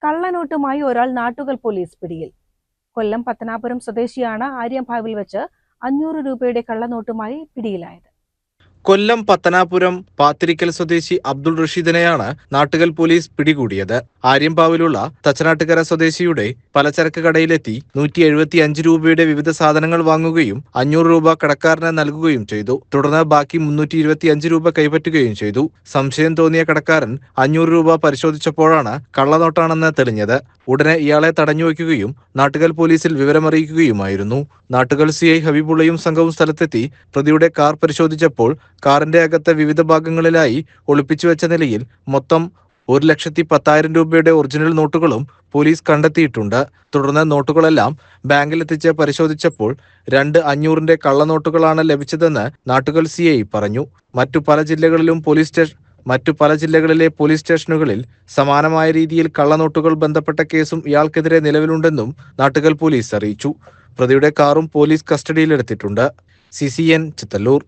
കള്ളനോട്ടുമായി ഒരാൾ നാട്ടുകൽ പോലീസ് പിടിയിൽ. കൊല്ലം പത്തനാപുരം സ്വദേശിയാണ് ആര്യംഭാവിൽ വെച്ച് 500 രൂപയുടെ കള്ളനോട്ടുമായി പിടിയിലായത്. കൊല്ലം പത്തനാപുരം പാത്തിരിക്കൽ സ്വദേശി അബ്ദുൾ റഷീദിനെയാണ് നാട്ടുകൽ പോലീസ് പിടികൂടിയത്. ആര്യംഭാവിലുള്ള തച്ചനാട്ടുകര സ്വദേശിയുടെ പലചരക്ക് കടയിലെത്തി 175 രൂപയുടെ വിവിധ സാധനങ്ങൾ വാങ്ങുകയും 500 രൂപ കടക്കാരന് നൽകുകയും ചെയ്തു. തുടർന്ന് ബാക്കി 325 രൂപ കൈപ്പറ്റുകയും ചെയ്തു. സംശയം തോന്നിയ കടക്കാരൻ 500 രൂപ പരിശോധിച്ചപ്പോഴാണ് കള്ളനോട്ടാണെന്ന് തെളിഞ്ഞത്. ഉടനെ ഇയാളെ തടഞ്ഞുവയ്ക്കുകയും നാട്ടുകൽ പോലീസിൽ വിവരമറിയിക്കുകയുമായിരുന്നു. നാട്ടുകൽ CI ഹബീബുള്ളയും സംഘവും സ്ഥലത്തെത്തി പ്രതിയുടെ കാർ പരിശോധിച്ചപ്പോൾ കാറിന്റെ അകത്ത് വിവിധ ഭാഗങ്ങളിലായി ഒളിപ്പിച്ചു വെച്ച നിലയിൽ മൊത്തം 1,10,000 രൂപയുടെ ഒറിജിനൽ നോട്ടുകളും പോലീസ് കണ്ടെത്തിയിട്ടുണ്ട്. തുടർന്ന് നോട്ടുകളെല്ലാം ബാങ്കിലെത്തിച്ച് പരിശോധിച്ചപ്പോൾ 2 500-ന്റെ കള്ളനോട്ടുകളാണ് ലഭിച്ചതെന്ന് നാട്ടുകൽ CI പറഞ്ഞു. മറ്റു പല ജില്ലകളിലെ പോലീസ് സ്റ്റേഷനുകളിൽ സമാനമായ രീതിയിൽ കള്ളനോട്ടുകൾ ബന്ധപ്പെട്ട കേസും ഇയാൾക്കെതിരെ നിലവിലുണ്ടെന്നും നാട്ടുകൽ പോലീസ് അറിയിച്ചു. പ്രതിയുടെ കാറും പോലീസ് കസ്റ്റഡിയിലെടുത്തിട്ടുണ്ട്. CCN ചിത്തല്ലൂർ.